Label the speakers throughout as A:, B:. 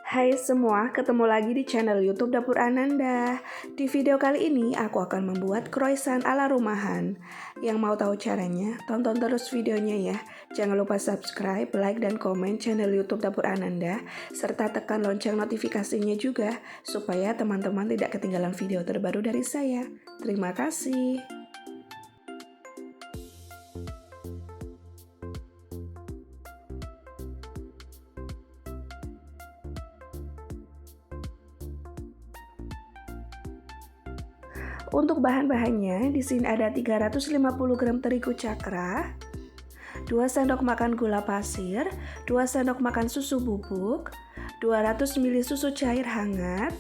A: Hai semua, ketemu lagi di channel YouTube Dapur Ananda. Di video kali ini aku akan membuat croissant ala rumahan. Yang mau tahu caranya, tonton terus videonya ya. Jangan lupa subscribe, like, dan komen channel YouTube Dapur Ananda, serta tekan lonceng notifikasinya juga, supaya teman-teman tidak ketinggalan video terbaru dari saya. Terima kasih. Untuk bahan-bahannya, di sini ada 350 gram terigu cakra, 2 sendok makan gula pasir, 2 sendok makan susu bubuk, 200 ml susu cair hangat,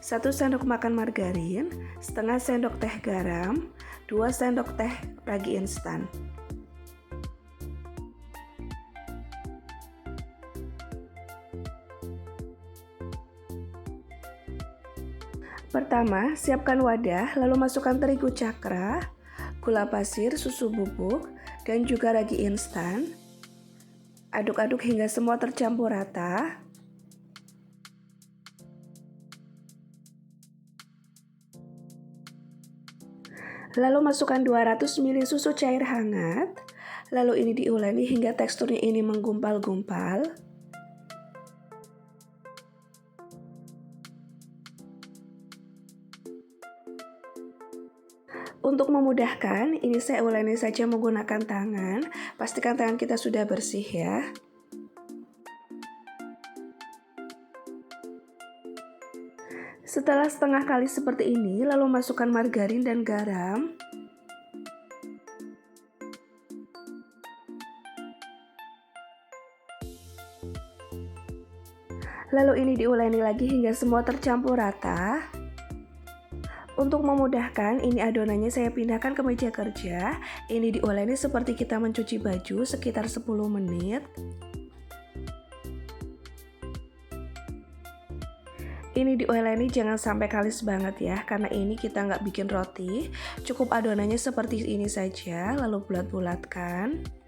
A: 1 sendok makan margarin, setengah sendok teh garam, 2 sendok teh ragi instan. Pertama, siapkan wadah, lalu masukkan terigu cakra, gula pasir, susu bubuk, dan juga ragi instan. Aduk-aduk hingga semua tercampur rata. Lalu masukkan 200 ml susu cair hangat. Lalu ini diuleni hingga teksturnya ini menggumpal-gumpal. Untuk memudahkan, ini saya uleni saja menggunakan tangan. Pastikan tangan kita sudah bersih ya. Setelah setengah kali seperti ini, lalu masukkan margarin dan garam. Lalu ini diuleni lagi hingga semua tercampur rata. Untuk memudahkan, ini adonannya saya pindahkan ke meja kerja. Ini diuleni seperti kita mencuci baju sekitar 10 menit. Ini diuleni jangan sampai kalis banget ya, karena ini kita nggak bikin roti. Cukup adonannya seperti ini saja, lalu bulat-bulatkan.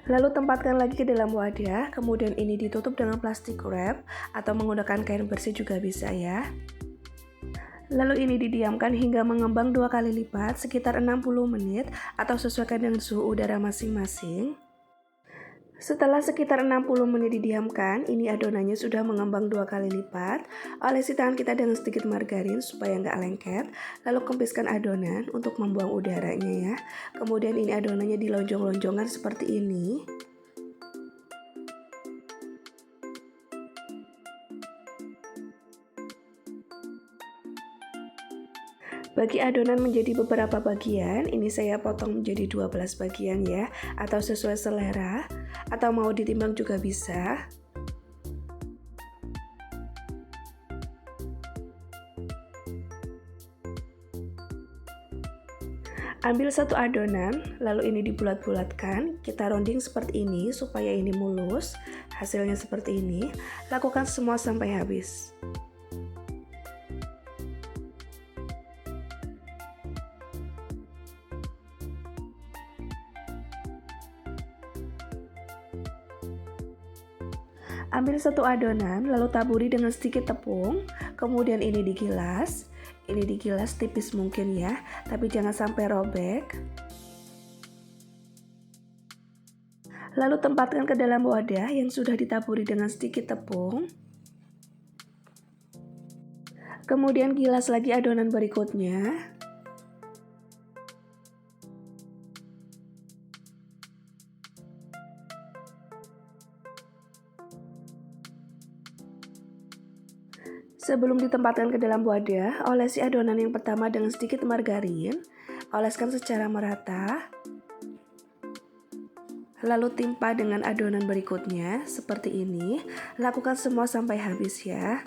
A: Lalu tempatkan lagi ke dalam wadah, kemudian ini ditutup dengan plastik wrap atau menggunakan kain bersih juga bisa ya. Lalu ini didiamkan hingga mengembang 2 kali lipat sekitar 60 menit atau sesuaikan dengan suhu udara masing-masing. Setelah sekitar 60 menit didiamkan, ini adonannya sudah mengembang 2 kali lipat. Olesi tangan kita dengan sedikit margarin supaya nggak lengket. Lalu kempiskan adonan untuk membuang udaranya ya. Kemudian ini adonannya dilonjong-lonjongkan seperti ini. Bagi adonan menjadi beberapa bagian, ini saya potong menjadi 12 bagian ya, atau sesuai selera, atau mau ditimbang juga bisa. Ambil satu adonan, lalu ini dibulat-bulatkan, kita rounding seperti ini supaya ini mulus, hasilnya seperti ini. Lakukan semua sampai habis. Ambil satu adonan, lalu taburi dengan sedikit tepung, kemudian ini digilas. Ini digilas tipis mungkin ya, tapi jangan sampai robek. Lalu tempatkan ke dalam wadah yang sudah ditaburi dengan sedikit tepung. Kemudian gilas lagi adonan berikutnya. Sebelum ditempatkan ke dalam wadah, olesi adonan yang pertama dengan sedikit margarin, oleskan secara merata. Lalu timpa dengan adonan berikutnya, seperti ini. Lakukan semua sampai habis ya.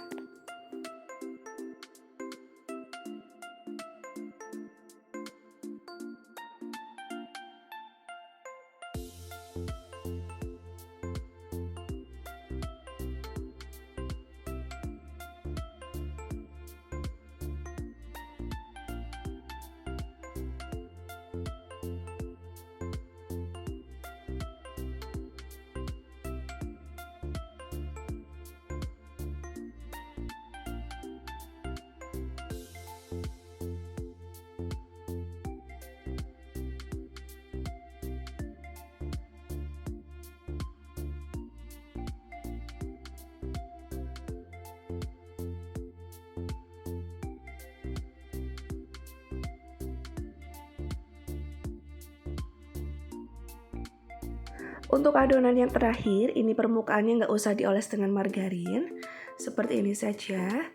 A: Untuk adonan yang terakhir, ini permukaannya nggak usah dioles dengan margarin, seperti ini saja.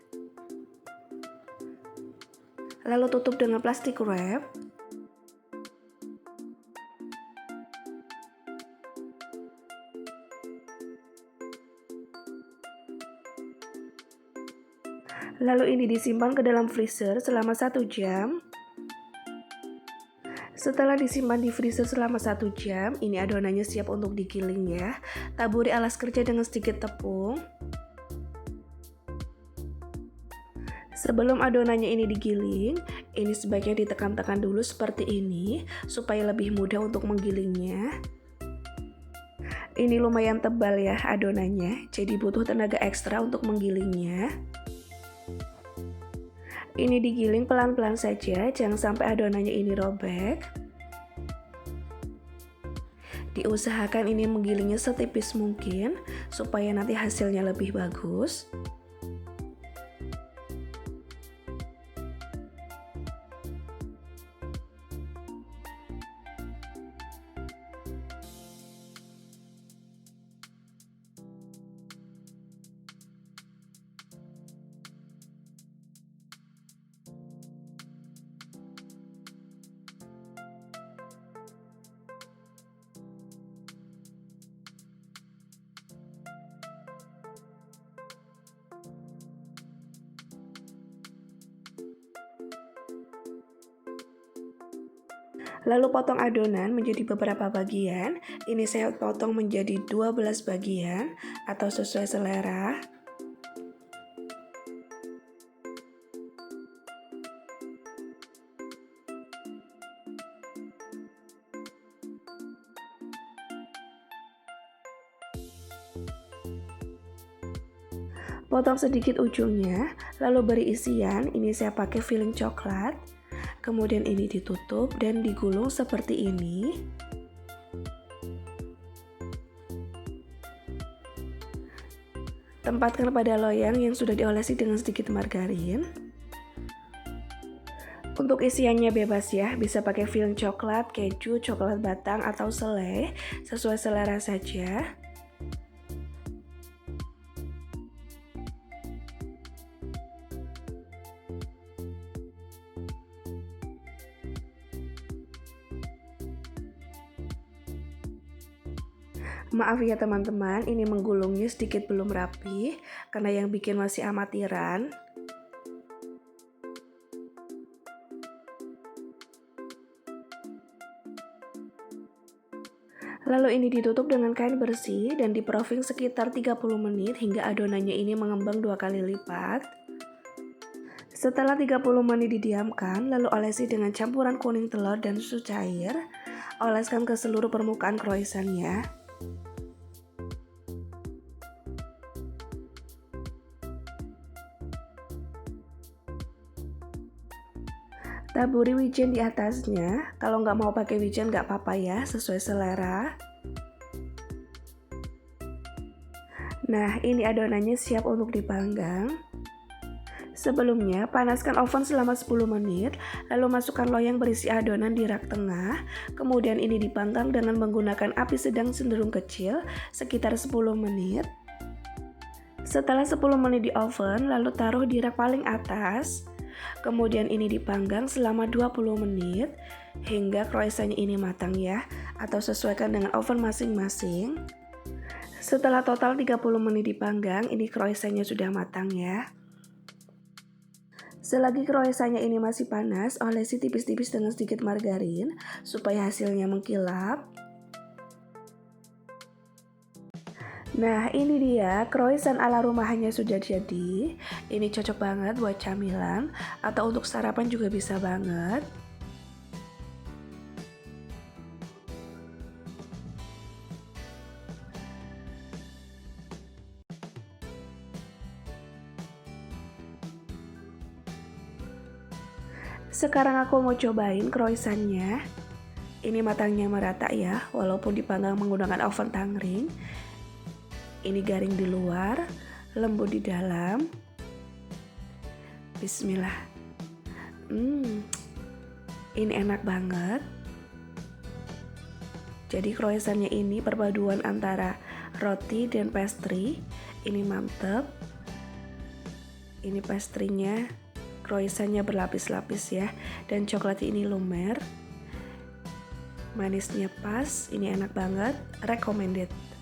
A: Lalu tutup dengan plastik wrap. Lalu ini disimpan ke dalam freezer selama 1 jam. Setelah disimpan di freezer selama 1 jam, ini adonannya siap untuk digiling ya. Taburi alas kerja dengan sedikit tepung. Sebelum adonannya ini digiling, ini sebaiknya ditekan-tekan dulu seperti ini, supaya lebih mudah untuk menggilingnya. Ini lumayan tebal ya adonannya, jadi butuh tenaga ekstra untuk menggilingnya. Ini digiling pelan-pelan saja, jangan sampai adonannya ini robek. Diusahakan ini menggilingnya setipis mungkin, supaya nanti hasilnya lebih bagus. Lalu potong adonan menjadi beberapa bagian. Ini saya potong menjadi 12 bagian atau sesuai selera. Potong sedikit ujungnya, lalu beri isian. Ini saya pakai filling coklat. Kemudian ini ditutup dan digulung seperti ini. Tempatkan pada loyang yang sudah diolesi dengan sedikit margarin. Untuk isiannya bebas ya, bisa pakai filling coklat, keju, coklat batang, atau selai, sesuai selera saja. Maaf ya teman-teman, ini menggulungnya sedikit belum rapi, karena yang bikin masih amatiran. Lalu ini ditutup dengan kain bersih dan di-proofing sekitar 30 menit hingga adonannya ini mengembang 2 kali lipat. Setelah 30 menit didiamkan, lalu olesi dengan campuran kuning telur dan susu cair. Oleskan ke seluruh permukaan croissantnya. Taburi wijen di atasnya. Kalau nggak mau pakai wijen nggak apa-apa ya, sesuai selera. Nah, ini adonannya siap untuk dipanggang. Sebelumnya, panaskan oven selama 10 menit, lalu masukkan loyang berisi adonan di rak tengah. Kemudian ini dipanggang dengan menggunakan api sedang cenderung kecil, sekitar 10 menit. Setelah 10 menit di oven, lalu taruh di rak paling atas. Kemudian ini dipanggang selama 20 menit hingga croissantnya ini matang ya, atau sesuaikan dengan oven masing-masing. Setelah total 30 menit dipanggang, ini croissantnya sudah matang ya. Selagi croissantnya ini masih panas, olesi tipis-tipis dengan sedikit margarin supaya hasilnya mengkilap. Nah, ini dia croissant ala rumahannya sudah jadi. Ini cocok banget buat camilan atau untuk sarapan juga bisa banget. Sekarang aku mau cobain croissantnya. Ini matangnya merata ya, walaupun dipanggang menggunakan oven tangring. Ini garing di luar, lembut di dalam. Bismillah. Ini enak banget. Jadi croissantnya ini perpaduan antara roti dan pastry. Ini mantep. Ini pastrinya, croissantnya berlapis-lapis ya. Dan coklat ini lumer. Manisnya pas, ini enak banget, recommended.